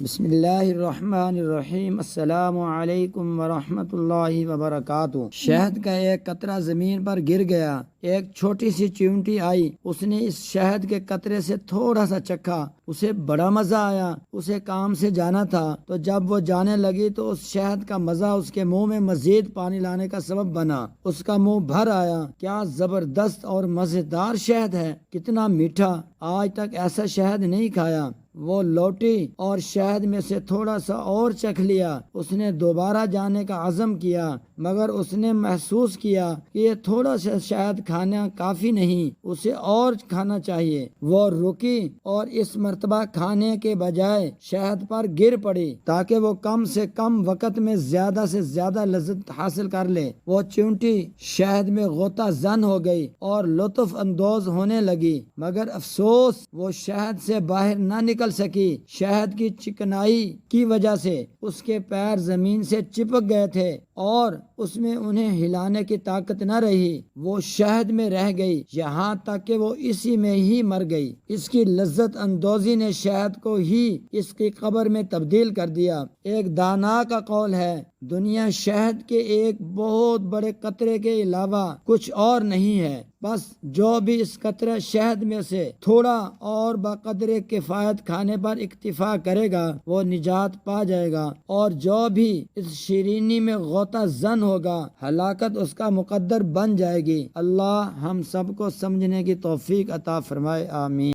بسم اللہ الرحمن الرحیم۔ السلام علیکم ورحمۃ اللہ وبرکاتہ۔ شہد کا ایک قطرہ زمین پر گر گیا۔ ایک چھوٹی سی چیونٹی آئی، اس نے اس شہد کے قطرے سے تھوڑا سا چکھا، اسے بڑا مزہ آیا۔ اسے کام سے جانا تھا، تو جب وہ جانے لگی تو اس شہد کا مزہ اس کے منہ میں مزید پانی لانے کا سبب بنا۔ اس کا منہ بھر آیا۔ کیا زبردست اور مزیدار شہد ہے، کتنا میٹھا، آج تک ایسا شہد نہیں کھایا۔ وہ لوٹی اور شہد میں سے تھوڑا سا اور چکھ لیا۔ اس نے دوبارہ جانے کا عزم کیا، مگر اس نے محسوس کیا کہ یہ تھوڑا سا شہد کھانا کافی نہیں، اسے اور کھانا چاہیے۔ وہ رکی اور اس مرتبہ کھانے کے بجائے شہد پر گر پڑی تاکہ وہ کم سے کم وقت میں زیادہ سے زیادہ لذت حاصل کر لے۔ وہ چیونٹی شہد میں غوطہ زن ہو گئی اور لطف اندوز ہونے لگی، مگر افسوس وہ شہد سے باہر نہ نکل سکی۔ شہد کی چکنائی کی وجہ سے اس کے پیر زمین سے چپک گئے تھے اور اس میں انہیں ہلانے کی طاقت نہ رہی۔ وہ شہد میں رہ گئی یہاں تک کہ وہ اسی میں ہی مر گئی۔ اس کی لذت اندوزی نے شہد کو ہی اس کی قبر میں تبدیل کر دیا۔ ایک دانا کا قول ہے، دنیا شہد کے ایک بہت بڑے قطرے کے علاوہ کچھ اور نہیں ہے۔ بس جو بھی اس قطرے شہد میں سے تھوڑا اور بقدر کفایت کھانے پر اکتفا کرے گا وہ نجات پا جائے گا، اور جو بھی اس شیرینی میں غوطہ زن ہوگا ہلاکت اس کا مقدر بن جائے گی۔ اللہ ہم سب کو سمجھنے کی توفیق عطا فرمائے، آمین۔